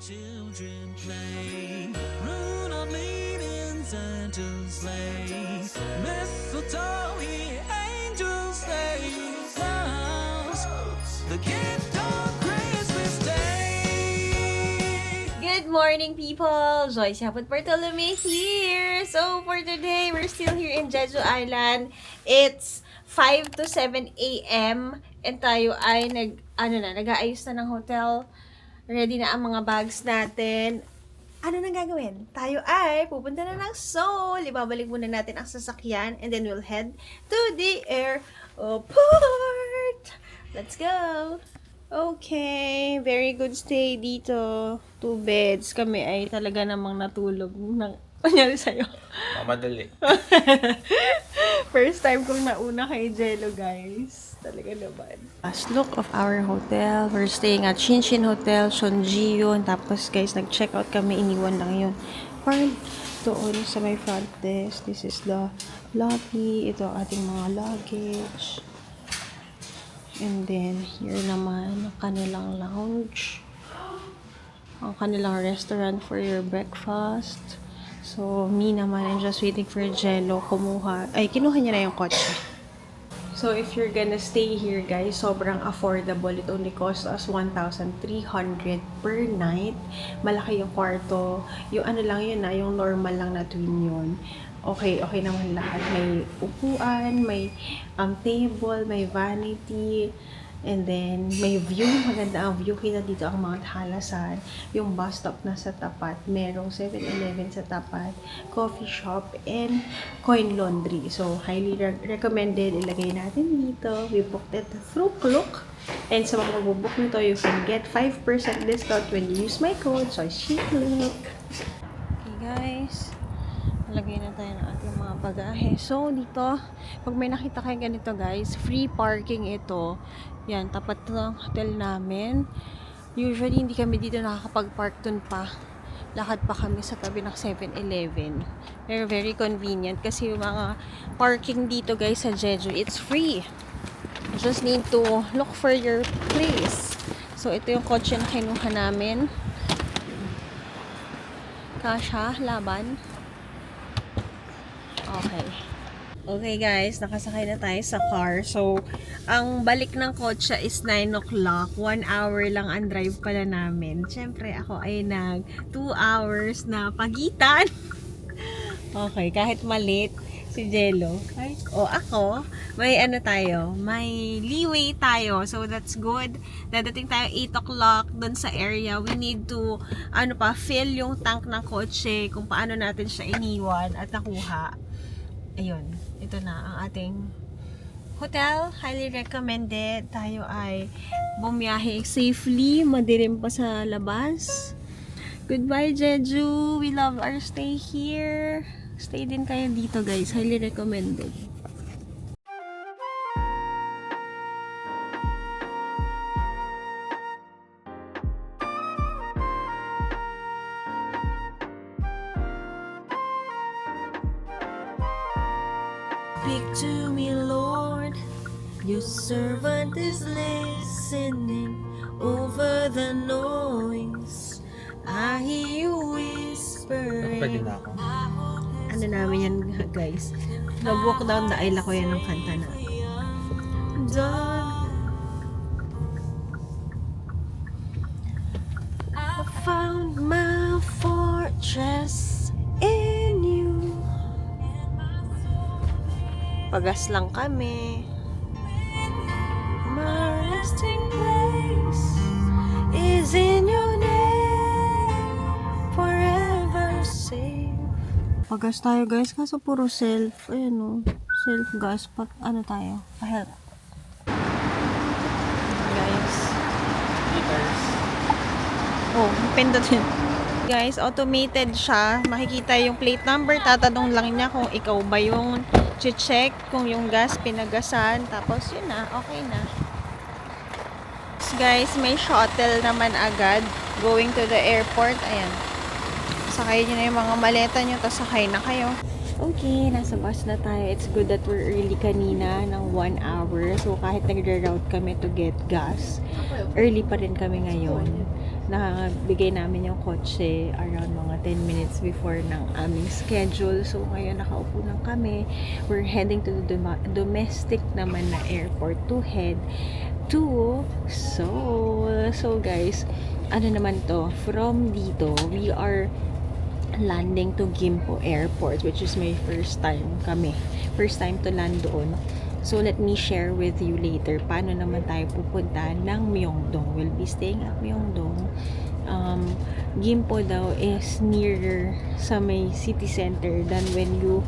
Children play, Rudolph leading Santa's sleigh. Mistletoe, the angels say, flowers, the gift of Christmas Day. Good morning, people! Joyce Hapot Bartolome here! So, for today, we're still here in Jeju Island. It's 5 to 7 a.m. And tayo ay nag-aayos na ng hotel. Ready na ang mga bags natin. Ano nang gagawin? Tayo ay pupunta na ng Seoul. Ibabalik muna natin ang sasakyan and then we'll head to the airport. Let's go! Okay, very good stay dito. 2 beds. Kami ay talaga namang natulog. Nangyari sa'yo? Mamadali. First time kong nauna kay Jello, guys. Talaga naman. Last look of our hotel. We're staying at Shinshin Hotel, Sonjiyon. Tapos, guys, nag-check out kami. Iniwan lang yun. Parang doon sa may front desk. This is the lobby. Ito ang ating mga luggage. And then, here naman, ang kanilang lounge. Ang kanilang restaurant for your breakfast. So, me naman, I'm just waiting for Jello kumuha. Ay, kinuha niya na yung kotse. So, if you're gonna stay here, guys, sobrang affordable. It only costs us 1,300 per night. Malaki yung kwarto. Yung ano lang yun na, yung normal lang na twin yun. Okay naman lahat. May upuan, may table, may vanity, and then may view. Maganda ang view. Kita dito ang Mount Halasan. Yung bus stop na sa tapat. Merong 7-Eleven sa tapat, coffee shop, and coin laundry. So, highly recommended. Ilagay natin dito. We booked it through Klook. And sa mga magbubook nito, you can get 5% discount when you use my code. So, Klook. Okay, guys. Lagay na tayo ng ating mga bagahe. So, dito, pag may nakita kayo ganito, guys, free parking ito. Yan, tapat ng hotel namin. Usually, hindi kami dito nakakapag-park dun pa. Lakad pa kami sa tabi ng 7-Eleven. Pero very convenient kasi yung mga parking dito, guys, sa Jeju, it's free. You just need to look for your place. So, ito yung kotse na kinuha namin. Kasha, laban. Okay guys, nakasakay na tayo sa car. So, ang balik ng kotse is 9 o'clock. 1 hour lang ang drive pala namin. Siyempre, ako ay 2 hours na pagitan. Okay, kahit malit si Jello. O ako, may may leeway tayo. So, that's good. Dadating tayo 8 o'clock dun sa area. We need to, fill yung tank ng kotse kung paano natin siya iniwan at nakuha. Ayun, ito na ang ating hotel. Highly recommended. Tayo ay bumiyahe safely. Madilim pa sa labas. Goodbye, Jeju. We love our stay here. Stay din kayo dito, guys. Highly recommended. Speak to me, Lord. Your servant is listening over the noise. I hear you whispering. Pwede na ako. Ano namin yan, guys? Nag-walk down the aisle ako yan ng kanta na. Done. I found my fortress in you. Pagas lang kami. My resting place is in your name, forever safe. Pagas tayo, guys, kaso puro self. Ayan o. Self gas. Tayo? Pa-help. Guys. Liters. Oh, pindot yun. Guys, automated siya. Makikita yung plate number. Tatanong lang niya kung ikaw ba yung check kung yung gas pinagasan. Tapos yun na. Okay na. Guys, may shuttle naman agad going to the airport. Ayan. Sakay nyo na yung mga maleta nyo. Tapos sakay na kayo. Okay, nasa bus na tayo. It's good that we're early kanina ng 1 hour. So, kahit nagre-route kami to get gas, early pa rin kami ngayon. Nabigay namin yung kotse around mga 10 minutes before ng aming schedule. So, ngayon nakaupo lang kami. We're heading to the domestic naman na airport to head to Seoul. So, guys, ano naman to? From dito, we are landing to Gimpo Airport, which is my first time to land doon. So let me share with you later paano naman tayo pupunta ng Myeongdong. We'll be staying at Myeongdong. Gimpo daw is nearer sa may city center than when you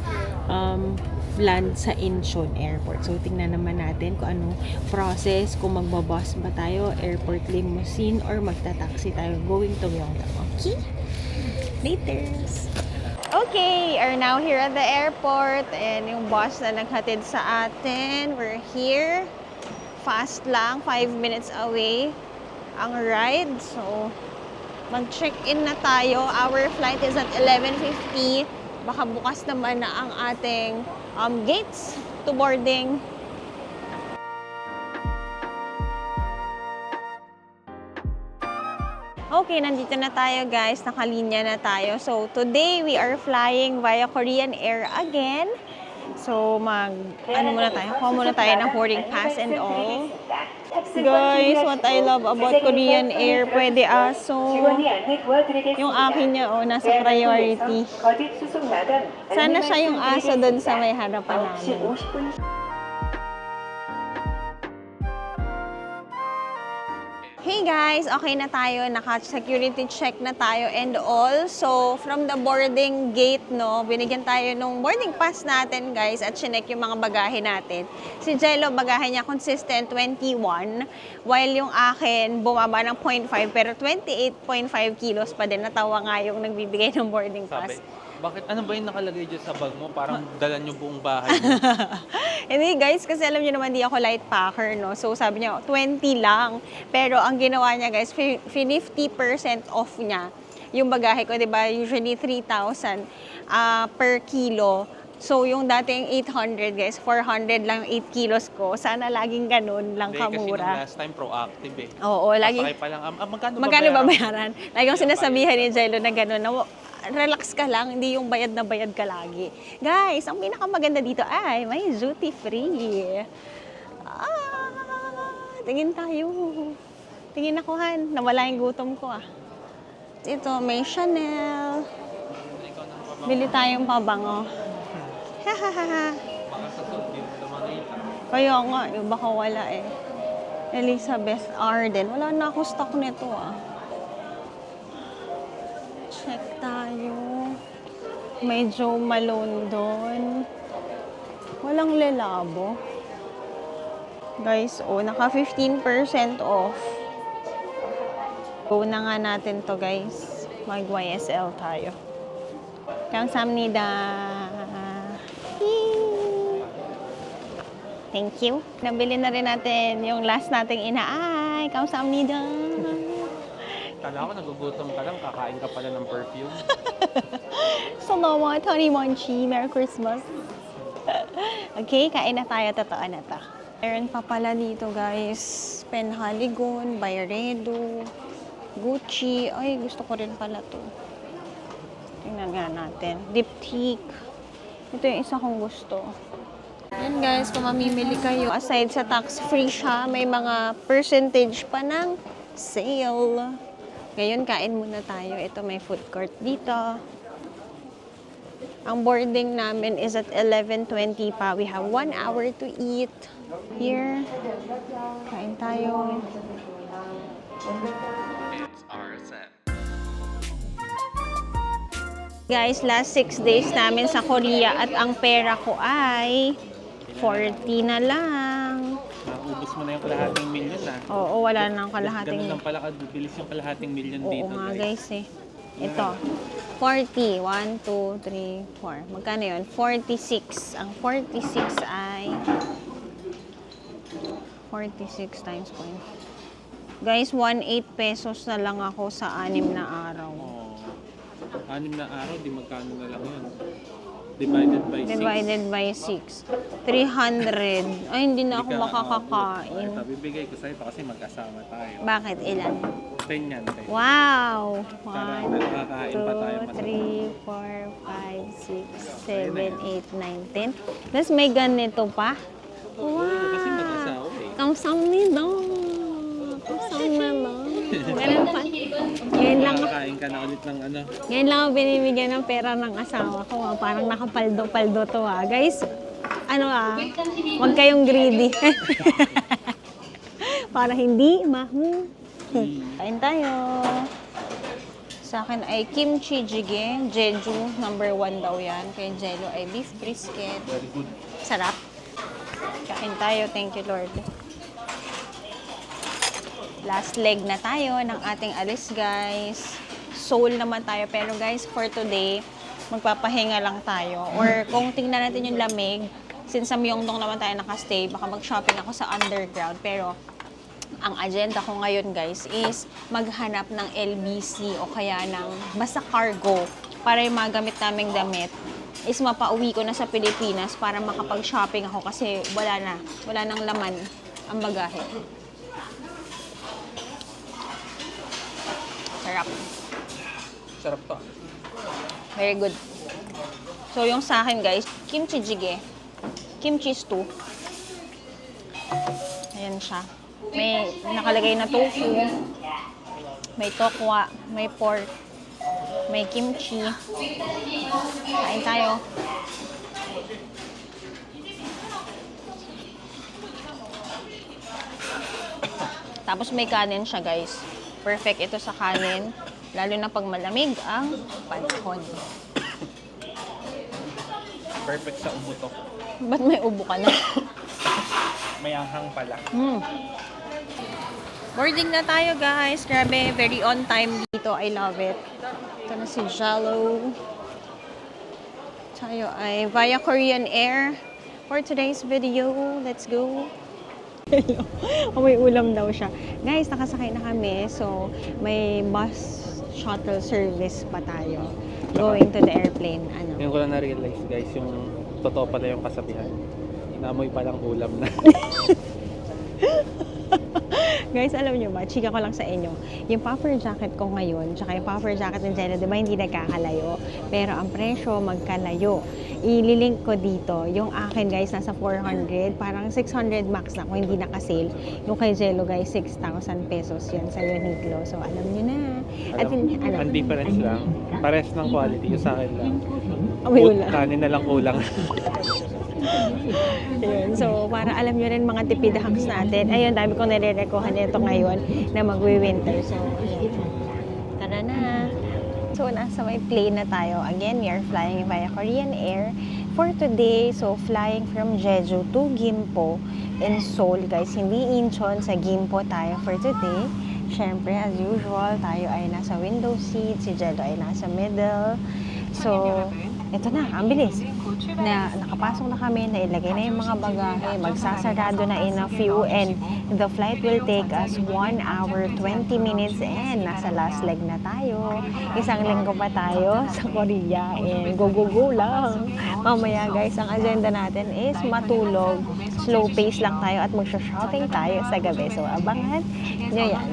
land sa Incheon Airport. So tingnan naman natin kung anong process, kung magbabus ba tayo, airport limousine, or magta-taxi tayo going to Myeongdong. Okay? Laters. Okay, are now here at the airport and yung bus na naghatid sa atin. We're here. Fast lang, 5 minutes away ang ride. So, mag-check-in na tayo. Our flight is at 11:50. Baka bukas naman na ang ating gates to boarding. Okay, nandito na tayo guys. Nakalinya na tayo. So, today we are flying via Korean Air again. So, kuha muna tayo ng boarding pass and all. Guys, what I love about Korean Air, pwede aso. Yung akin niya, nasa priority. Sana siya yung aso doon sa may harapan namin. Hey guys, okay na tayo. Naka-security check na tayo and all. So, from the boarding gate, binigyan tayo nung boarding pass natin, guys, at chinek yung mga bagahe natin. Si Jello, bagahe niya consistent 21, while yung akin bumaba ng 0.5, pero 28.5 kilos pa din. Natawa nga yung nagbibigay ng boarding pass. Bakit? Ano ba yung nakalagay dyan sa bag mo? Parang dala nyo buong bahay mo. Hindi guys, kasi alam niyo naman di ako light packer, no? So sabi niya, 20 lang. Pero ang ginawa niya guys, 50% off niya yung bagahe ko, di ba? Usually 3,000 per kilo. So yung dating 800 guys, 400 lang 8 kilos ko. Sana laging ganun lang kamura. Kasi last time proactive eh. Oo, lagi. Pasakay pa lang. Magkano ba bayaran? Lagi kong sinasabihan ni Jello na ganun, na relax ka lang, hindi yung bayad na bayad ka lagi. Guys, ang pinakamaganda dito ay may duty free. Tingin tayo. Tingin ako, Han. Nawala yung gutom ko, Ito, may Chanel. Bili tayong pabango. Hahaha. Kaya nga, baka wala eh. Elizabeth Arden. Wala na ako stock nito, Check tayo. May Joe Malone doon. Walang lelabo. Guys, naka 15% off. Go na nga natin to, guys. Mag YSL tayo. 감사합니다. Thank you. Nabili na rin natin yung last nating inaay. 감사합니다. Kala ko nagugutom ka lang, kakain ka pala ng perfume. Salamat, Honey Monchi. Merry Christmas. Okay, kain na tayo. Totoo na to. Meron pa pala dito, guys. Penhaligon, Byredo, Gucci. Ay, gusto ko rin pala to. Tingnan nga natin. Diptyque. Ito yung isa kong gusto. Yan guys, kung mamimili kayo, aside sa tax-free siya, may mga percentage pa ng sale. Ngayon, kain muna tayo. Ito, may food court dito. Ang boarding namin is at 11:20 pa. We have 1 hour to eat. Here, kain tayo. It's our set. Guys, last 6 days namin sa Korea at ang pera ko ay 40 na lang. Naubos mo na yung kalahating milyon Oo, wala nang kalahating. Ganun lang pala bilis yung kalahating milyon Oo dito, nga guys Ito, 40. 1, 2, 3, 4. Magkano yun? 46. Ang 46 ay 46 times 0. Guys, 18 pesos na lang ako sa 6 na araw. Oh, 6 na araw, di magkano na lang yun. Divided by 6. Divided by 6. 300. Ay, hindi na ako makakakain. Ito, bibigay ko sa'yo kasi mag-asama tayo. Bakit? Ilan? 10 yan. 10. Wow! Para 1, nakakain pa tayo 2, masarap. 3, 4, 5, 6, 7, 8, 9, 10. Tapos may ganito pa. Oo, kasi Wow! mag-asawa eh. Kamsamnida! Kamsamnida! Ganun pa. Ngayon lang, Nakakain ka na ulit ng ano. ngayon lang ako binibigyan ng pera ng asawa ko. Parang nakapaldo-paldo to Guys, huwag kayong greedy. Para hindi Kain tayo. Sa akin ay kimchi jjigae. Jeju, number 1 daw yan. Kay Jello ay beef brisket. Very good. Sarap. Kain tayo. Thank you, Lord. Last leg na tayo ng ating alis, guys. Seoul naman tayo. Pero guys, for today, magpapahinga lang tayo. Or kung tingnan natin yung lamig, since sa Myeongdong naman tayo nakastay, baka mag-shopping ako sa underground. Pero ang agenda ko ngayon, guys, is maghanap ng LBC o kaya ng basta cargo para yung mga gamit naming damit is mapauwi ko na sa Pilipinas para makapag-shopping ako kasi wala nang laman ang bagahe. Sarap. Sarap to. Very good. So, yung sa akin, guys, kimchi jjigae. Kimchi stew. Ayan siya. May nakalagay na tofu. May tokwa. May pork. May kimchi. Kain tayo. Tapos may kanin siya, guys. Perfect ito sa kanin. Lalo na pag malamig ang panahon. Perfect sa ubo to. Ba't may ubo ka na? May anghang pala. Boarding na tayo, guys. Grabe, very on time dito. I love it. Ito na si Jello. Tayo ay via Korean Air for today's video. Let's go. May ulam daw siya. Guys, nakasakay na kami. So, may bus shuttle service pa tayo. Going to the airplane. Ngayon ko lang na-realize, guys, yung totoo pala yung kasabihan. Inamoy palang ulam na. Guys, alam nyo ba, chika ko lang sa inyo, yung puffer jacket ko ngayon, tsaka yung puffer jacket ng Jello, di ba hindi nagkakalayo? Pero ang presyo, magkalayo. Ililink ko dito. Yung akin, guys, nasa 400, parang 600 max na kung hindi nakasale. Yung kay Jello, guys, 6,000 pesos yan sa Uniqlo. So, alam nyo na. At Ang difference lang, pares ng quality. Yung sa akin lang. may Put, ulam. kanin na lang kulang. Ayun. So, para alam nyo rin mga tipid hacks natin. Ayun, dami kong nire-recohan nito ngayon na magwi-winter. So, ayun. Tara na. So, nasa may plane na tayo. Again, we are flying via Korean Air for today. So, flying from Jeju to Gimpo in Seoul. Guys, hindi Incheon. Sa Gimpo tayo for today. Siyempre, as usual, tayo ay nasa window seat. Si Jello ay nasa middle. So, ito na, ang bilis. Nakapasok na kami, nailagay na yung mga bagahe, magsasarado na in a few, and the flight will take us 1 hour, 20 minutes, and nasa last leg na tayo. Isang linggo pa tayo sa Korea, and go lang. Mamaya, guys, ang agenda natin is matulog, slow pace lang tayo, at magsha-shopping tayo sa gabi. So, abangan nyo yan.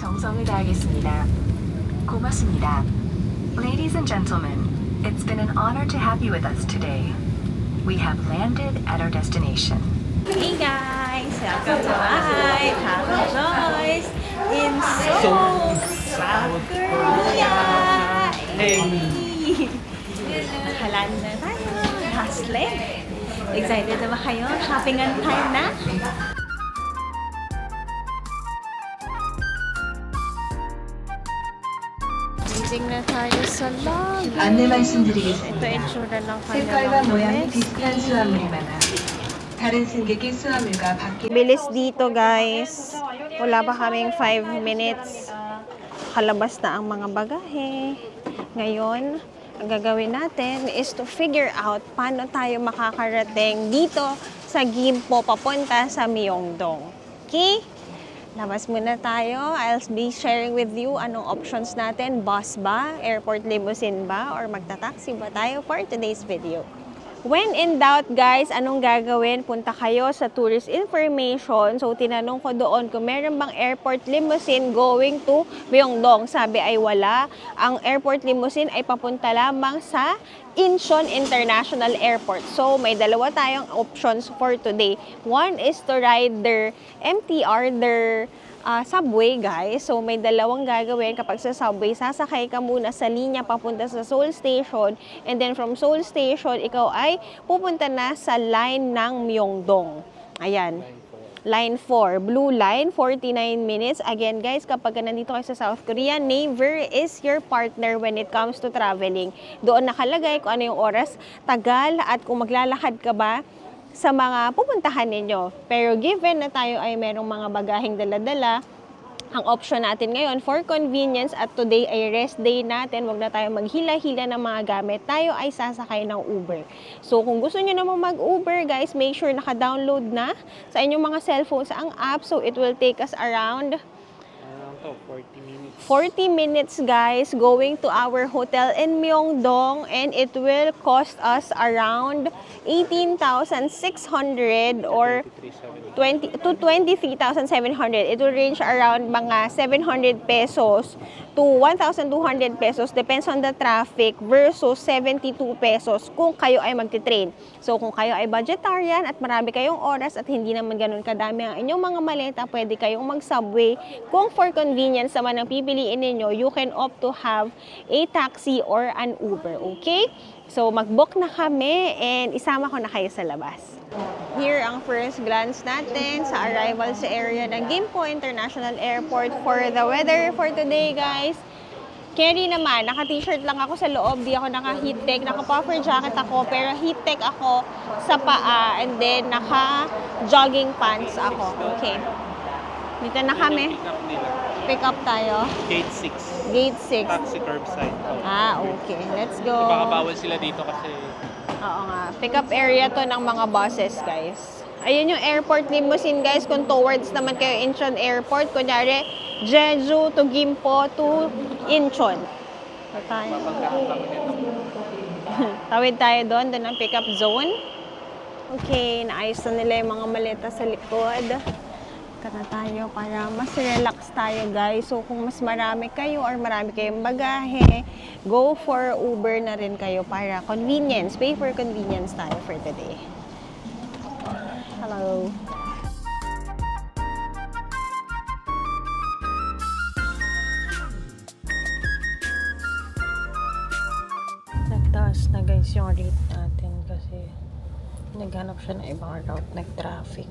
정성을 다하겠습니다. 고맙습니다. Ladies and gentlemen, it's been an honor to have you with us today. We have landed at our destination. Hey guys! Welcome to my Travel Joys in Seoul, South Korea! Hey! Nakaland na tayo. Last leg. Excited na ba kayo? Shoppingan time na? Waiting na tayo sa lobby. 안내 말씀드리겠습니다. Ito yung itsura ng 색깔과 kanilang 모양이 dress. 비슷한 수화물만 다른 승객의 수화물과 바뀌 Bilis dito, guys. Wala pa kaming 5 minutes. Kalabas na ang mga bagahe. Ngayon, ang gagawin natin is to figure out paano tayo makakarating dito sa Gimpo papunta sa Myeongdong. Okay? Labas muna tayo. I'll be sharing with you anong options natin. Bus ba? Airport limousine ba? Or magta-taxi ba tayo for today's video? When in doubt, guys, anong gagawin? Punta kayo sa tourist information. So, tinanong ko doon kung meron bang airport limousine going to Myeongdong. Sabi ay wala. Ang airport limousine ay papunta lamang sa Incheon International Airport. So, may dalawa tayong options for today. One is to ride their MTR, their subway, guys. So, may dalawang gagawin. Kapag sa subway, sasakay ka muna sa linya papunta sa Seoul Station. And then, from Seoul Station, ikaw ay pupunta na sa line ng Myeongdong. Ayan. Line 4. Blue line, 49 minutes. Again, guys, kapag nandito kayo sa South Korea, Naver is your partner when it comes to traveling. Doon nakalagay kung ano yung oras, tagal, at kung maglalakad ka ba sa mga pupuntahan ninyo. Pero given na tayo ay merong mga bagaheng dala-dala, ang option natin ngayon for convenience at today ay rest day natin, wag na tayo maghila-hila ng mga gamit, tayo ay sasakay ng Uber. So kung gusto nyo namang mag-Uber, guys, make sure naka-download na sa inyong mga cellphones ang app, so it will take us around 40 minutes, guys, going to our hotel in Myeongdong, and it will cost us around 18,600 or 20 to 23,700. It will range around mga 700 pesos to 1,200 pesos, depends on the traffic, versus 72 pesos kung kayo ay magti-train. So kung kayo ay budgetarian at marami kayong oras at hindi naman ganun kadami ang inyong mga maleta, pwede kayong mag-subway. Kung for convenience naman ang pipiliin ninyo, you can opt to have a taxi or an Uber, okay? So mag-book na kami and isama ko na kayo sa labas. Here ang first glance natin sa arrival sa area ng Gimpo International Airport. For the weather for today, guys, carry naman, naka-t-shirt lang ako sa loob, di ako naka-heat tech, naka-puffer jacket ako, pero heat tech ako sa paa, and then naka-jogging pants ako. Okay. Dito na kami. Pick up tayo. Gate 6. Gate 6. Taxi curbside. Okay. Let's go. Baka bawal sila dito kasi Oo nga. Pick-up area to ng mga buses, guys. Ayun yung airport limousine, guys. Kung towards naman kayo Incheon Airport, kunyari, Jeju to Gimpo to Incheon. Tawid tayo doon ang pick-up zone. Okay, naayos na nila yung mga maleta sa likod. Na tayo para mas relax tayo, guys. So kung mas marami kayo or marami kayong bagahe, go for Uber na rin kayo para convenience. Pay for convenience tayo for today. Hello. Nagtaas na, guys, yung rate natin kasi naghanap siya ng ibang route, nag-traffic.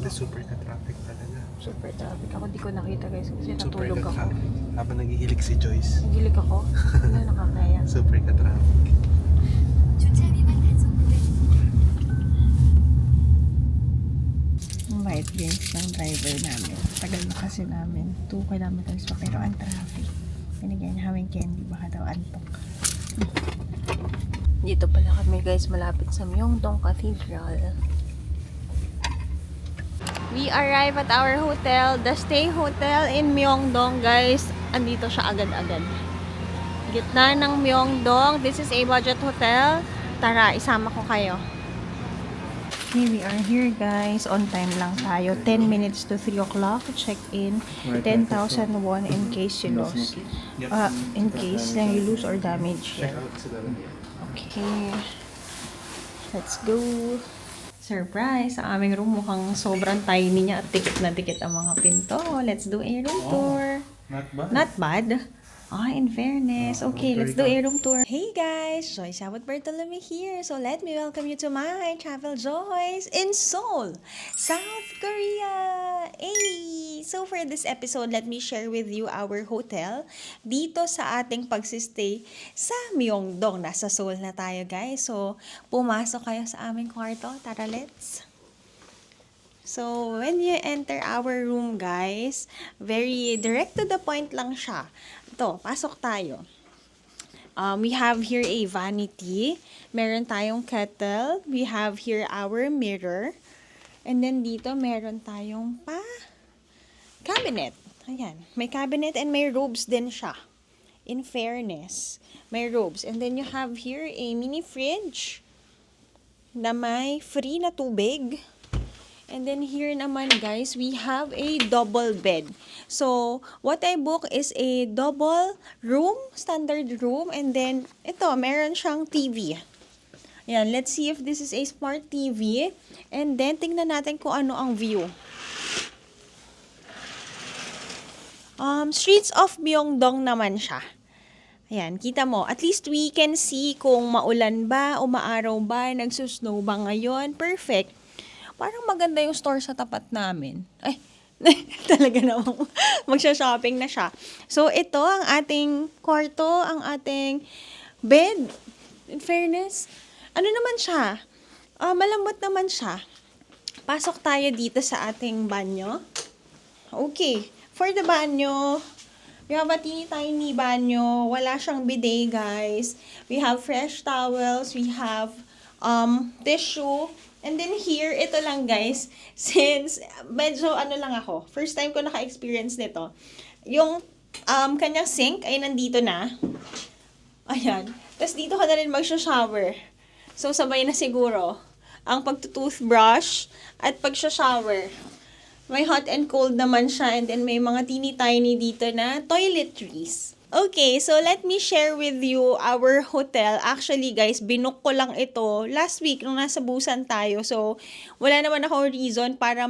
super ka traffic talaga. Super traffic. Ako di ko nakita, guys, kasi Super natulog ka ako. traffic. Habang naghihilig si Joyce. Nagilig ako. Hindi nakakaya. Super ka traffic. White games ng driver namin. Tagal na kasi namin. 2 kilometers pa, pero ang traffic. Binigyan niya kaming candy, baka daw antok. Dito pala kami, guys, malapit sa Myeongdong Cathedral. We arrive at our hotel, the Stay Hotel in Myeongdong, guys. Andito siya agad-agad. Gitna ng Myeongdong. This is a budget hotel. Tara, isama ko kayo. Okay, we are here, guys. On time lang tayo. 10 minutes to 3 o'clock. Check in. 10,000 won in case you lose. In case lang you lose or damage. Okay. Let's go. Surprise! Ang aming room mukhang sobrang tiny niya at tikit na tikit ang mga pinto. Let's do a room tour. Not bad. Not bad. In fairness. Okay, let's do a room tour. Hey guys! Joyce Abot Bartolome here. So let me welcome you to my Travel Joys in Seoul, South Korea. Hey! Okay, so for this episode, let me share with you our hotel dito sa ating pagsistay sa Myeongdong. Nasa Seoul na tayo, guys. So, pumasok kayo sa aming kwarto. Tara, let's. So, when you enter our room, guys, very direct to the point lang siya. Ito, pasok tayo. We have here a vanity. Meron tayong kettle. We have here our mirror. And then dito, meron tayong cabinet. Ayan. May cabinet and may robes din siya. In fairness, may robes. And then you have here a mini fridge na may free na tubig. And then here naman, guys, we have a double bed. So, what I book is a double room, standard room. And then, ito, meron siyang TV. Ayan, let's see if this is a smart TV. And then, tingnan natin kung ano ang view. Streets of Myeongdong naman siya. Ayan, kita mo. At least we can see kung maulan ba, umaaraw ba, nagsusnow ba ngayon. Perfect. Parang maganda yung store sa tapat namin. Ay, talaga namang magsha-shopping na siya. So, ito ang ating kwarto, ang ating bed. In fairness, ano naman siya? Malambot naman siya. Pasok tayo dito sa ating banyo. Okay. For the banyo, we have a teeny tiny banyo. Wala siyang bidet, guys. We have fresh towels. We have tissue. And then here, ito lang guys, since medyo lang ako, first time ko naka-experience nito, yung kanyang sink ay nandito na. Ayan. Tapos dito ka na rin mag-shower. So, sabay na siguro ang pagtutoothbrush at pag-shower. May hot and cold naman siya, and then may mga teeny-tiny dito na toiletries. Okay, so let me share with you our hotel. Actually, guys, binook ko lang ito last week nung nasa Busan tayo. So, wala naman ako reason para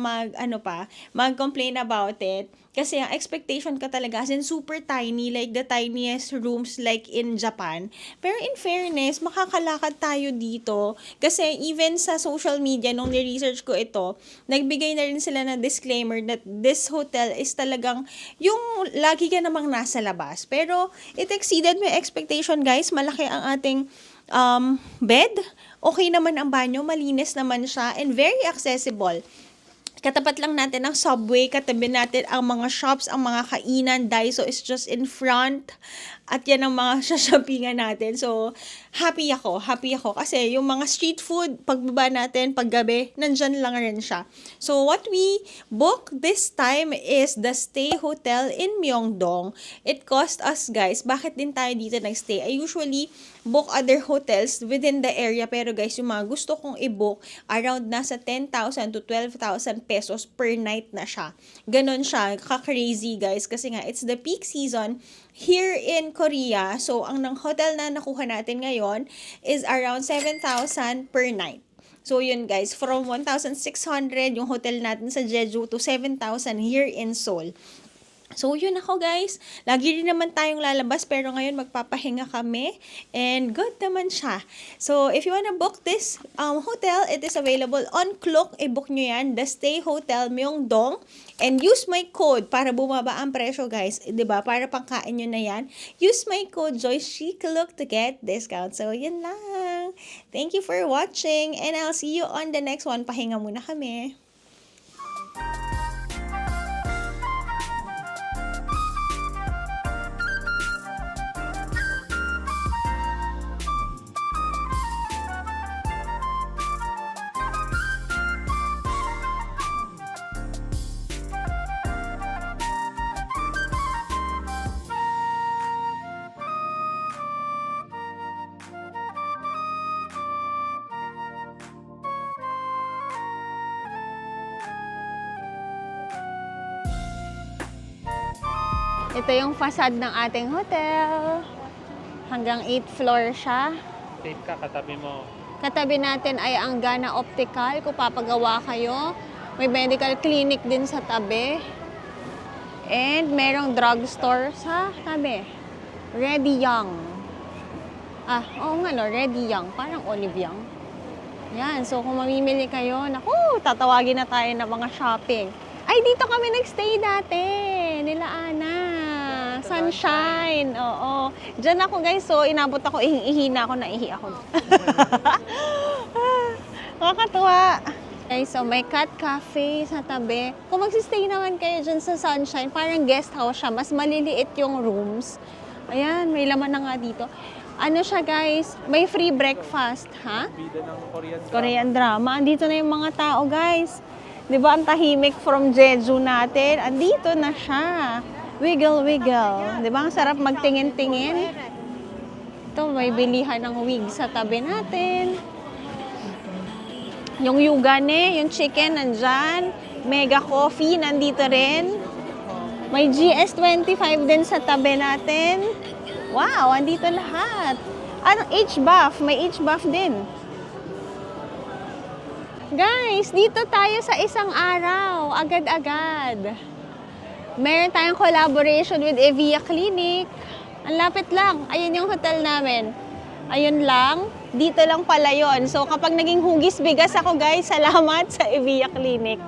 mag-complain about it. Kasi ang expectation ka talaga, as in super tiny, like the tiniest rooms like in Japan. Pero in fairness, makakalakad tayo dito. Kasi even sa social media, nung ni-research ko ito, nagbigay na rin sila ng disclaimer that this hotel is talagang yung lagi ka namang nasa labas. Pero it exceeded my expectation, guys. Malaki ang ating bed. Okay naman ang banyo, malinis naman siya, and very accessible. Katapat lang natin ang subway, katabi natin ang mga shops, ang mga kainan. Daiso is just in front. At yan ang mga shoppingan natin. So, happy ako. Kasi yung mga street food, pagbaba natin, paggabi, nandyan lang rin siya. So, what we book this time is the Stay Hotel in Myeongdong. It cost us, guys, bakit din tayo dito nag-stay? I usually book other hotels within the area. Pero guys, yung mga gusto kong i-book, around nasa 10,000 to 12,000 pesos per night na siya. Ganon siya. Ka-crazy, guys. Kasi nga, it's the peak season here in Korea. So, ang hotel na nakuha natin ngayon is around 7,000 per night. So, yun guys, from 1,600 yung hotel natin sa Jeju to 7,000 here in Seoul. So, yun ako guys. Lagi rin naman tayong lalabas pero ngayon magpapahinga kami and good naman siya. So, if you wanna book this hotel, it is available on Klook. I-book nyo yan, The Stay Hotel Myeongdong, and use my code para bumaba ang presyo guys. Diba? Para pangkain nyo na yan. Use my code JoyChiClook to get discount. So, yun lang. Thank you for watching and I'll see you on the next one. Pahinga muna kami. Ito yung facade ng ating hotel. Hanggang 8th floor siya. Safe ka, katabi mo. Katabi natin ay ang Gana Optical kung papagawa kayo. May medical clinic din sa tabi. And merong drugstore sa tabi. Ready Young. Oo nga no, Ready Young. Parang Olive Young. Yan, so kung mamimili kayo, naku, tatawagin na tayo ng mga shopping. Ay, dito kami nagstay dati. Nila Ana. Sunshine. Oo. Diyan ako guys. So, inabot ako. Ihi na ako. Naihi ako. Nakakatuwa. Guys, so may cat cafe sa tabi. Kung magsistay naman kayo dyan sa Sunshine, parang guest house siya. Mas maliliit yung rooms. Ayan, may laman na nga dito. Ano siya guys? May free breakfast. Ha? Bida ng Korean drama. Andito na yung mga tao guys. Di ba ang tahimik from Jeju natin? Andito na siya. Wiggle, wiggle. Di ba ang sarap magtingin-tingin? Ito, may bilihan ng wig sa tabi natin. Yung yugane, yung chicken nandyan. Mega coffee nandito rin. May GS25 din sa tabi natin. Wow, andito lahat. Ano, H-buff. May H-buff din. Guys, dito tayo sa isang araw. Agad-agad. Meron tayong collaboration with Evia Clinic. Ang lapit lang. Ayun yung hotel namin. Ayun lang. Dito lang pala yun. So, kapag naging hugis bigas ako, guys, salamat sa Evia Clinic.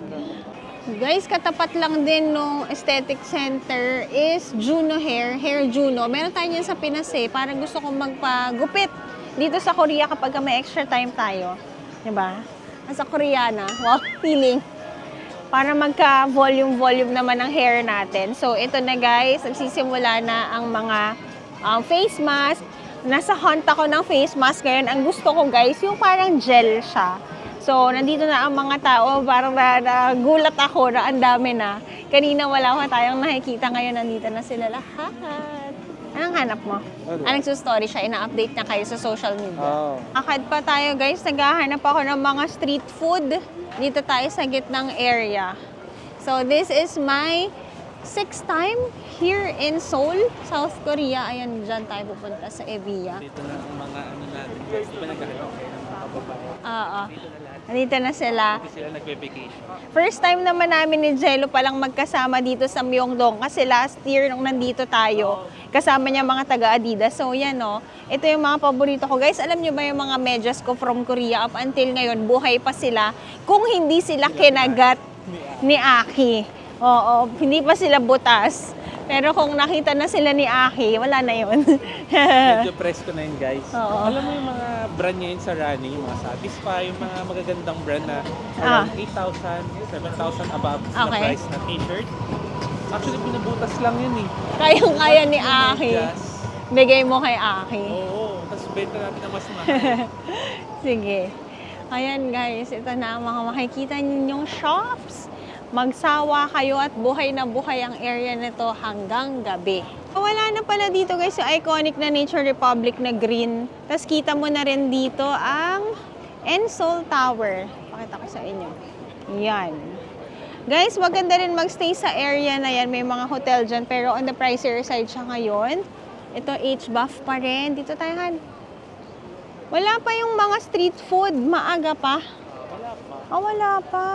Guys, katapat lang din nung aesthetic center is Juno Hair, Hair Juno. Meron tayo yan sa Pinas eh. Parang gusto kong magpagupit dito sa Korea kapag may extra time tayo. Diba? Sa Koreana. Wow, feeling. Para magka-volume naman ng hair natin. So, ito na guys. Nagsisimula na ang mga face mask. Nasa hunt ako ng face mask ngayon. Ang gusto ko guys, yung parang gel siya. So, nandito na ang mga tao. Parang nagulat ako na ang dami na. Kanina wala pa tayong nakikita. Ngayon nandito na sila lahat. Anong hanap mo? Anong story siya? Ina-update na kayo sa social media. Oh. Akad pa tayo guys. Naghahanap ako ng mga street food. Dito tayo sa gitnang area. So, this is my 6th time here in Seoul, South Korea. Ayan, dyan tayo pupunta sa Evia. Dito na ang mga ano natin guys. Di ba naghahanap kayo ng mga babae? Oo. Nandito na sila. Hindi sila nagbe-vacation. First time naman namin ni Jello palang magkasama dito sa Myeongdong kasi last year nung nandito tayo, kasama niya mga taga-Adidas. So yan o, ito yung mga paborito ko. Guys, alam niyo ba yung mga medyas ko from Korea up until ngayon, buhay pa sila kung hindi sila kinagat ni Aki. Oo, hindi pa sila butas. Pero kung nakita na sila ni Aki, wala na yun. Medyo presko na yun guys. Oo. Alam mo yung mga brand ngayon sa running, yung mga Satisfy, yung mga magagandang brand na around 8,000, 7,000 above na Okay. price na t-shirt. Actually, pinabutas lang yun eh. Kayang-kaya ni Aki. Medyas. Bigay mo kay Aki. Oo, tapos benta natin na mas mahal. Sige. Ayan guys, ito na ang mga makikita ninyong shops. Magsawa kayo at buhay na buhay ang area nito hanggang gabi. Wala na pala dito guys yung iconic na Nature Republic na green. Tapos kita mo na rin dito ang Seoul Tower. Pakita ko sa inyo. Yan. Guys, maganda rin magstay sa area na yan. May mga hotel dyan pero on the pricier side siya ngayon. Ito H-buff pa rin. Dito tayo Han. Wala pa yung mga street food. Maaga pa. Wala pa. Wala pa.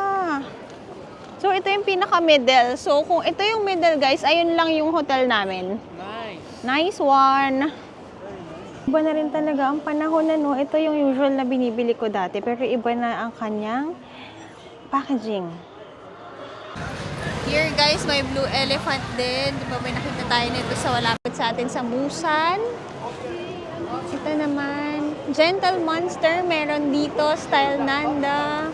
So, ito yung pinaka-middle. So, kung ito yung middle, guys, ayun lang yung hotel namin. Nice. Nice one. Iba na rin talaga ang panahon na, no? Ito yung usual na binibili ko dati, pero iba na ang kanyang packaging. Here, guys, may blue elephant din. Di ba may nakita tayo nito sa walapit sa atin sa Busan? Ito naman, Gentle Monster, meron dito, Style Nanda.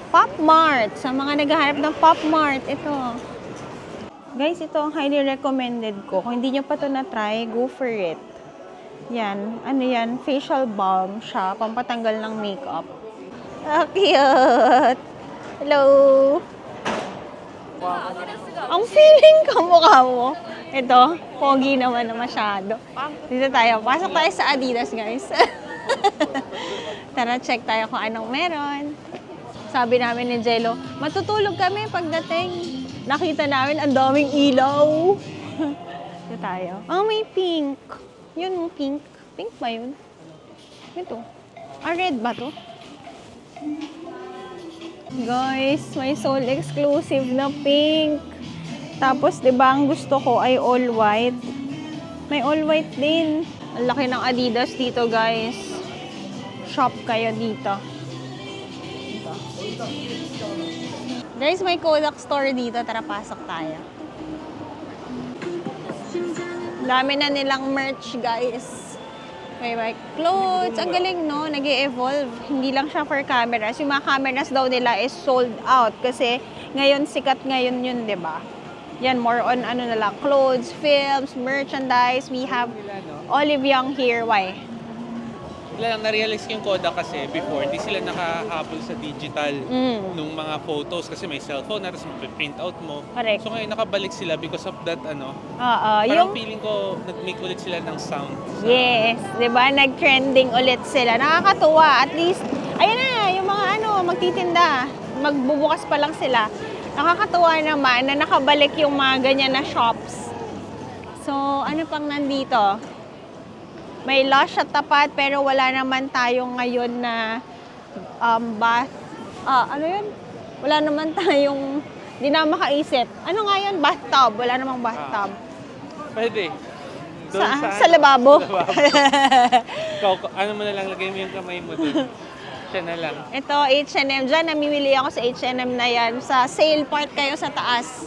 Pop Mart. Sa mga naghahanap ng Pop Mart, ito. Guys, ito ang highly recommended ko. Kung hindi nyo pa ito na-try, go for it. Yan. Ano yan? Facial balm siya. Pampatanggal ng makeup. Ah, cute! Hello! Ang feeling kamukha mo. Ito, pogi naman na masyado. Dito tayo. Pasok tayo sa Adidas, guys. Tara, check tayo kung anong meron. Sabi namin ni Jello, matutulog kami pagdating. Nakita namin ang daming ilaw. Ito tayo. Oh, may pink. Yun, pink. Pink ba yun? Ito. Red ba to? Guys, may Seoul exclusive na pink. Tapos, di ba, ang gusto ko ay all white. May all white din. Ang laki ng Adidas dito, guys. Shop kayo dito. Guys, may Kodak store dito. Tara, pasok tayo. Dami na nilang merch, guys. May clothes. Ang galing, no? Nag-e-evolve. Hindi lang siya for cameras. Yung mga cameras daw nila is sold out. Kasi ngayon, sikat ngayon yun, di ba? Yan, more on ano na lang. Clothes, films, merchandise. We have Olive Young here. Why? Lang na-realize ko yung Kodak kasi before, hindi sila nakahabol sa digital nung mga photos kasi may cellphone na tapos print out mo. Correct. So ngayon nakabalik sila because of that Yung... parang feeling ko nag-make ulit sila ng sound. Yes, 'di ba? Nag-trending ulit sila. Nakakatuwa. At least ayun na, yung mga magtitinda, magbubukas pa lang sila. Nakakatuwa naman na nakabalik yung mga ganyan na shops. So, ano pang nandito? May Lush at tapat pero wala naman tayo ngayon na bath. Ano yun? Wala naman tayong hindi na makaisip. Ano nga yun? Bathtub. Wala namang bathtub. Pwede. Doon Sa lababo. Ano mo na lang, lagay mo yung kamay mo doon. Siya na lang. Ito, H&M. Diyan, namimili ako sa H&M na yan. Sa sale part kayo sa taas.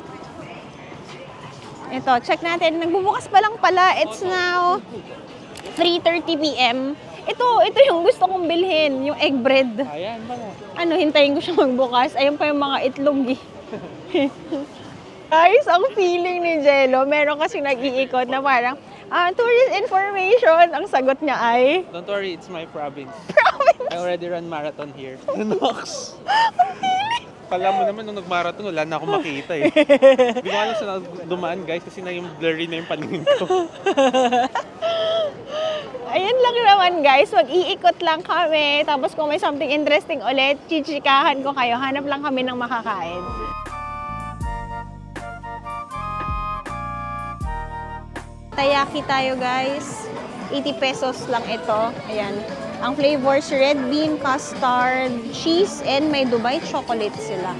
Ito, check natin. Nagbubukas pa lang pala. It's now 3:30 p.m. Ito yung gusto kong bilhin. Yung egg bread. Ayan, mga. Hintayin ko siya magbukas. Ayun pa yung mga itlog. Guys, ang feeling ni Jello, meron kasing nag-iikot na parang, tourist information. Ang sagot niya ay... Don't worry, it's my province. I already run marathon here. Nox! Kala mo naman nung nag-marathon, wala na akong makita eh. Hindi ko alam saan dumaan guys kasi naging blurry na yung paningin ko. Ayan lang naman guys, mag-iikot lang kami. Tapos kung may something interesting ulit, chichikahan ko kayo. Hanap lang kami ng makakain. Taiyaki tayo guys. 80 pesos lang ito. Ayan. Ang flavors, red bean, custard, cheese, and may Dubai chocolate sila.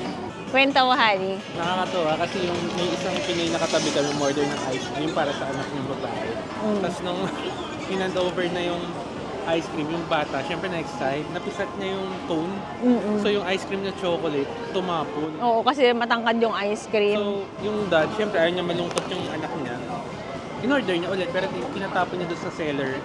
Kwenta mo, Hani. Nakakatuwa kasi yung may isang Pinoy na katabi kami order ng ice cream para sa anak ng babae. Tapos nung hinand over na yung ice cream, yung bata, syempre na-excite, napisat niya yung cone. So yung ice cream na chocolate, tumapon. Oo, kasi matangkad yung ice cream. So yung dad, syempre ayaw niya malungkot yung anak niya. In-order niya ulit, pero tinatapon niya doon sa seller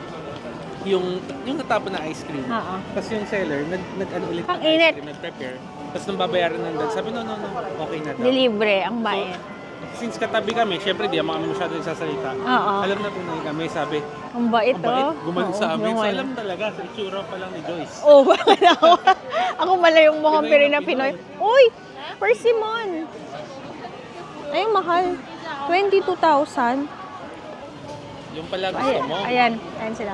yung natapon na ice cream. Tapos yung seller, nag-ano ulit ng ice cream, nag-prepare. Tapos nung babayaran ng dad, sabi, no, okay na daw. Delibre ang bayad. So, since katabi kami, syempre di kami masyado nagsasalita. Alam na Pinoy kami, sabi, ang bait to. Gumanon sa amin. So alam talaga, sa itsura pa lang ni Joyce. Bakit ako? Ako mala yung mukhang Pinoy na Pinoy. Uy! Persimmon! Ay, mahal. 22,000. Yung pala gusto mo. Ayan sila.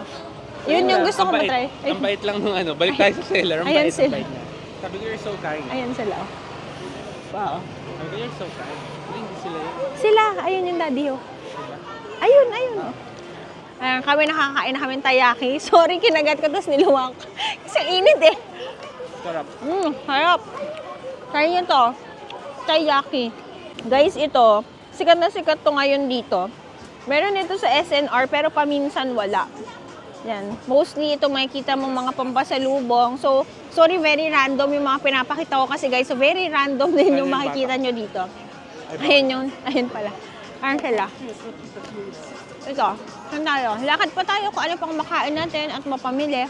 Yun yung gusto ko matry. Ang bait lang nung balik tayo sa seller. Ang bait niya. Sabi ko, you're so kind. Ayan sila. Wow. Sabi ko, you're so kind. Hindi sila yun. Sila, ayun yung daddy oh. Ayun. Ayan, kami nakakain na kami taiyaki. Sorry, kinagat ko tapos niluwak. Kasi init eh. Sarap. Harap. Try nyo to. Taiyaki. Guys, ito, sikat na sikat to ngayon dito. Meron ito sa SNR pero paminsan wala. Yan. Mostly ito makikita mo mga pampasalubong. So, sorry, very random yung mga pinapakita ko kasi guys, so very random din yung makikita nyo dito. Ayun pala. Ayan sila. Ito, saan tayo? Lakad pa tayo kung ano pang makain natin at mapamili.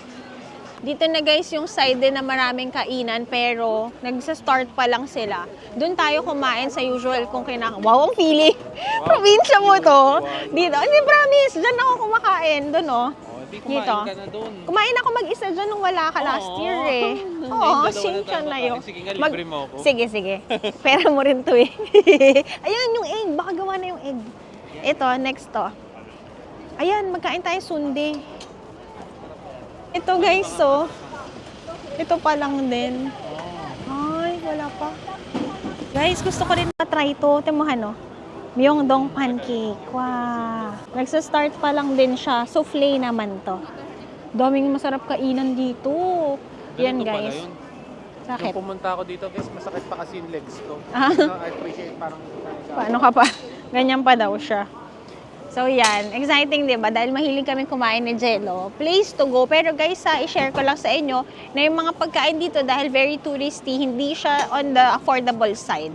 Dito na guys yung side din na maraming kainan pero nagsa-start pa lang sila. Doon tayo kumain sa usual kung kinakain. Wow, ang feeling! Wow. Probinsya mo to. Dito. Hindi, promise. Diyan ako kumakain. Doon kumain ka na doon. Kumain ako mag-isa dyan nung wala ka last year eh. Oo, sinchan na yun. Sige nga, libre mo ako. Sige. Pera mo rin to eh. Ayun, yung egg. Baka gawa na yung egg. Ito, next to. Ayan, magkain tayo sundae. Ito guys, so. Ito pa lang din. Ay, wala pa. Guys, gusto ko rin matry ito. Temuhan, no? Myeongdong pancake. Wow. Nagsa-start pa lang din siya. Soufflé naman to. Daming masarap kainan dito. Yan guys. Sakit. Nung pumunta ako dito, guys, masakit pa kasi yung legs ko. I appreciate parang... Paano ka pa? Ganyan pa daw siya. So yan, exciting 'di ba? Dahil mahilig kami kumain ni Jello. Place to go. Pero guys, i-share ko lang sa inyo na yung mga pagkain dito dahil very touristy, hindi siya on the affordable side.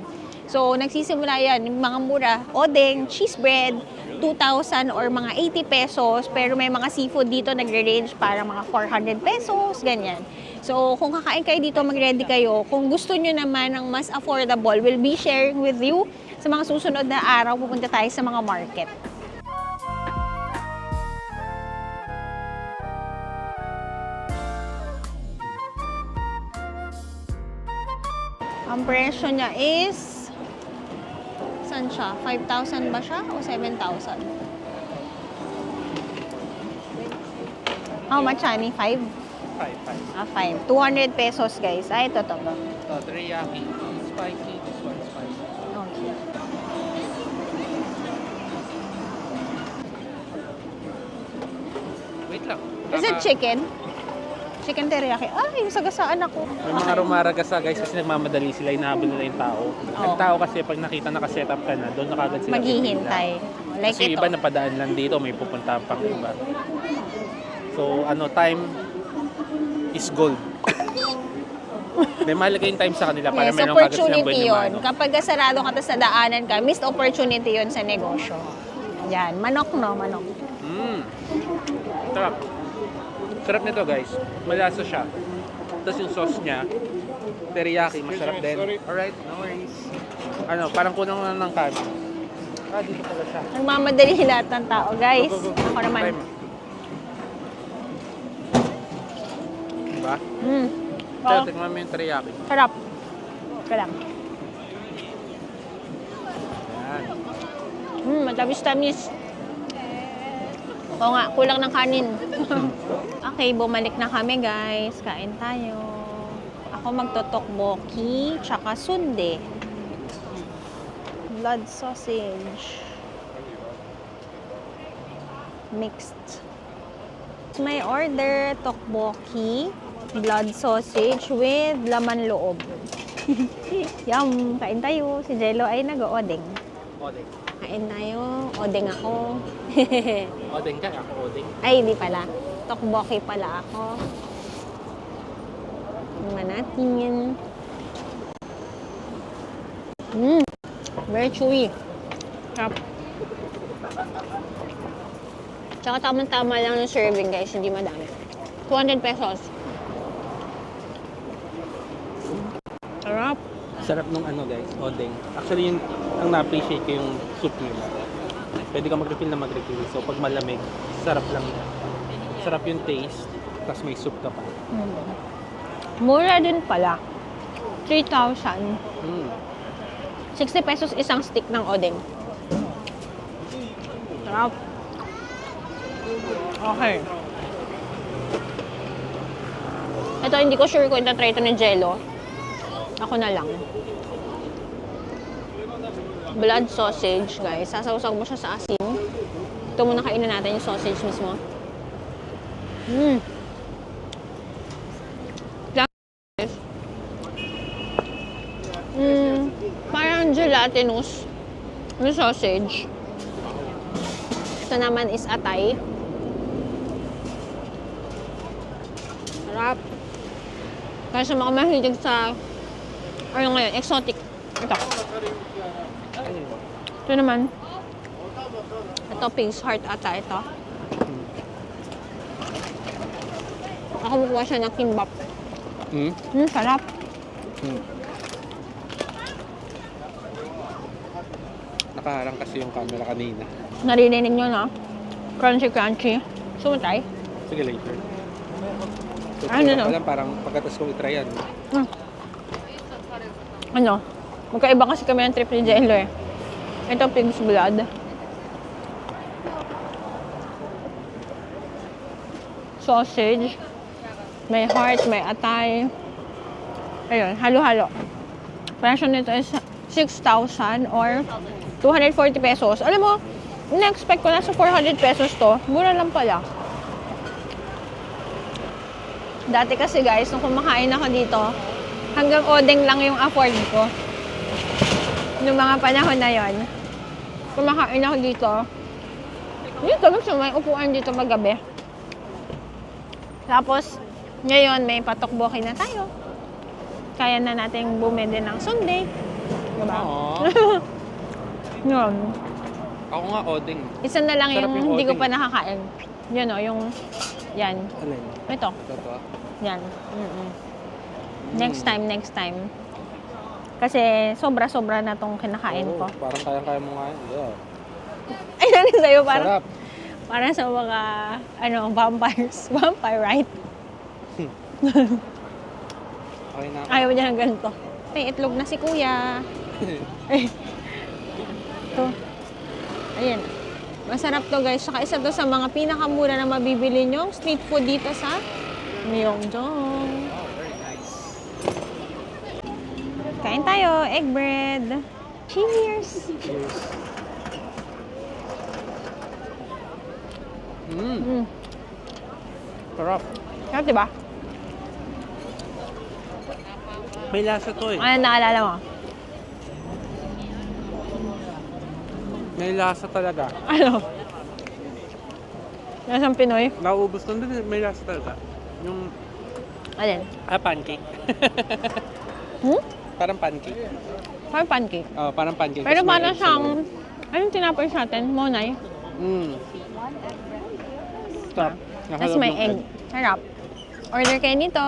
So nagsisimula yan, yung mga mura, odeng, cheese bread, 2,000 or mga 80 pesos. Pero may mga seafood dito nagre-range para mga 400 pesos, ganyan. So kung kakain kayo dito, mag-ready kayo. Kung gusto nyo naman ng mas affordable, we'll be sharing with you sa mga susunod na araw. Pupunta tayo sa mga market. Ang presyo niya is, saan siya? 5,000 ba siya o 7,000? How much, honey? 5? 5. Ah, 5. 200 pesos, guys. Ay, ito. Teriyaki. Spicy. This one spicy. Okay. Wait lang. Is it chicken? Chicken teriyaki. Ah, yung sagasaan ako. May mga rumaragasa guys kasi nagmamadali sila, inahabol nila yung tao. Ang tao kasi pag nakita naka-setup ka na, doon na kagad sila Maghihintay. pipila. Like Kasi ito. iba napadaan lang dito, may pupunta pang iba. So, time is gold. May mahalaga yung time sa kanila para Yes, meron kagad silang opportunity buwan yun. yung Kapag sarado ka sa daanan ka, missed opportunity yun sa negosyo. Yan. Manok, no? Manok. Sarap. Sarap nito guys. Malasa siya. Tapos yung sauce niya, teriyaki, masarap din. Alright, no worries. Parang kunang lang ng kanin. Dito pala siya. Nagmamadali lahat ng tao, guys. Go. Ako naman. Time. Diba? Kaya tingnan mo yung teriyaki. Sarap. Ika lang. Yan. Matamis-tamis. Oo nga, kulang ng kanin. Okay, bumalik na kami, guys. Kain tayo. Ako magtotokboki, tsaka sundae. Blood sausage. Mixed. May order, tokboki, blood sausage with laman loob. Yum! Kain tayo. Si Jello ay nag-odeng. Odeng. Kain tayo. Odeng ako. Odeng ka? Ako odeng. Ay, hindi pala. Tokboki pala ako. Tingnan natin. Very chewy. Sarap. Tsaka tamang-tama lang ng serving, guys. Hindi madami. 200 pesos. Sarap. Sarap nung guys, odeng. Actually, ang na-appreciate ko yung soup nila. Pwede ka mag-refill na mag-refill. So, pag malamig, sarap lang yan. Sarap yung taste, tapos may soup ka pa. Mura din pala. 3,000. 60 pesos isang stick ng odeng. Sarap. Okay. Ito, hindi ko sure kung ita-try ito ni Jello. Ako na lang. Blood sausage, guys. Sasawsag mo siya sa asin. Ito muna kainin natin yung sausage mismo. Parang gelatinous yung sausage. Ito naman is atay. Sarap. Kaya sa mga mahilig sa exotic. Ito. Ito naman. Ito, pig's heart ata ito. Ako makuha siya ng kimbap. Sarap. Nakaharang kasi yung camera kanina. Naririnig nyo, no? Crunchy, crunchy. So, try. Sige, later. So, Ano, no? parang pagkatas ko itry yan. Ano? Magkaiba kasi kami ng trip ni Jello eh. Ito, pig's blood. Sausage. May heart, may atay. Ayun, halo-halo. Presyo nito is 6,000 or 240 pesos. Alam mo, na-expect ko na sa 400 pesos to. Mura lang pala. Dati kasi guys, nung kumakain ako dito, hanggang odeng lang yung afford ko. Noong mga panahon na yon, kumakain ako dito, Dito gusto may upuan dito magabi. Tapos, ngayon may patok-boki na tayo. Kaya na natin bumili ng sundae. Diba? Oo. Yun. Ako nga, oding. Isa na lang Sarap yung yung hindi ko oding. pa nakakain. Yun o, yung... Yan. Alin? Ito. Ito. Yan. Next time. Kasi sobra-sobra na tong kinakain ko. Parang kaya-kaya mo nga yun. Yeah. Ay, ano sa'yo? Parang, Sarap. parang sa mga, vampires. Vampire, right? Okay na. Ayaw niya ng ganito. May itlog na si kuya. Ay. Ito. Ayan. Masarap to guys. Saka isa to sa mga pinakamura na mabibili nyo street food dito sa Myeongdong. Oh, very nice. Kain tayo. Egg bread. Cheers! Cheers. Sarap. Sarap, diba? May lasa to eh. Ano naalala mo? May lasa talaga. Ano? Lasang Pinoy? Nauubos lang din, may lasa talaga. Yung, Alin? pancake. Parang pancake. Parang pancake. Oh, parang pancake. Pero Tapos may parang egg sa siyang... loob. Anong tinapay sa atin? Monay? Stop. Tapos may egg. Sarap. Order kayo nito.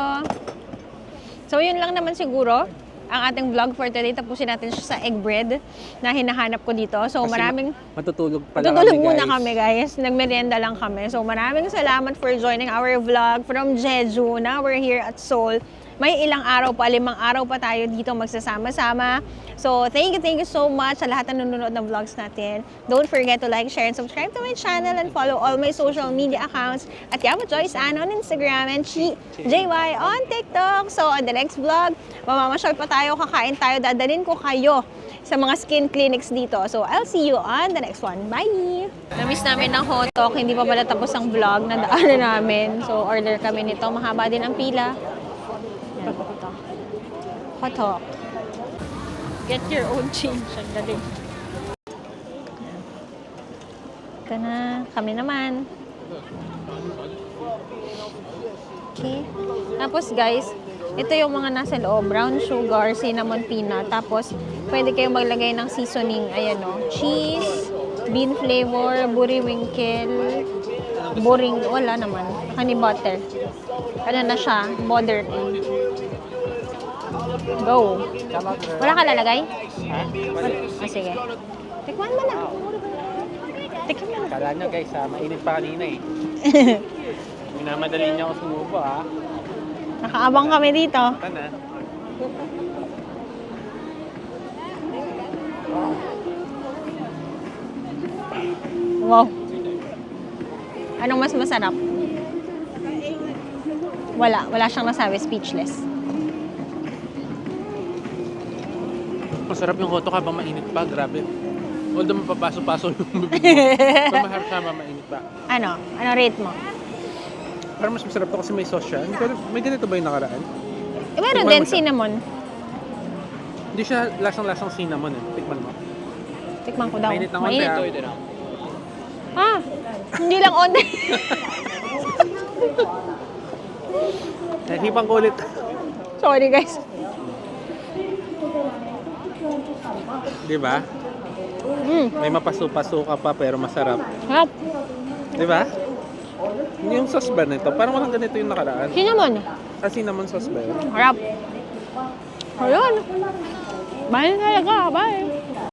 So, yun lang naman siguro ang ating vlog for today. Tapusin natin siya sa egg bread na hinahanap ko dito. So, Kasi maraming... Matutulog pala Tutulog kami, muna guys. kami, guys. Nagmerienda lang kami. So, maraming salamat for joining our vlog from Jeju. Now, we're here at Seoul. May ilang araw pa, 5 araw pa tayo dito magsasama-sama. So, thank you so much sa lahat na nanonood ng vlogs natin. Don't forget to like, share, and subscribe to my channel and follow all my social media accounts at Yamo Joyce Ann on Instagram and JY on TikTok. So, on the next vlog, mamamasyal pa tayo, kakain tayo, dadalhin ko kayo sa mga skin clinics dito. So, I'll see you on the next one. Bye! Namiss namin ng hotok, hindi pa pala tapos ang vlog na daanan namin. So, order kami nito. Mahaba din ang pila. Yan, ito. Hotok. Get your own change. Ang galing. Yan. Ito na. Kami naman. Okay. Tapos guys, ito yung mga nasa loob. Brown sugar, cinnamon peanut. Tapos, pwede kayong maglagay ng seasoning. Ayan o. Cheese, bean flavor, buriwinkle, wala naman. Honey butter. Ano na siya? Modern. Go. Wala ka lalagay? Ha? Ah, sige. Tikman mo na. Tikman mo na. Kala nyo guys, mainit pa kanina eh. Minamadali niya ako sumubo ha. Nakaabang kami dito. Ito na. Wow. Anong mas masarap? Wala siyang nasabi. Speechless. Masarap yung hotok habang mainit pa, grabe. Although mapapaso-paso yung bibig mo. Pero masarap siya habang mainit pa. Ano? Ano rate mo? Parang mas masarap to kasi may sauce siya. Pero may ganito ba yung nakaraan? Eh, meron Tikman din mo siya. cinnamon. Hindi siya lasang-lasang cinnamon eh. Tikman mo. Tikman ko daw. Mainit na konti Ah, hindi lang onte. Hipang ko ulit. Sorry guys. Di ba? May mapaso-paso ka pa pero masarap. Harap. Di ba? Yung sauce ba nito? Parang walang ganito yung nakaraan. Cinnamon. Cinnamon sauce ba yun? Harap. Ayun. Bye na talaga. Bye.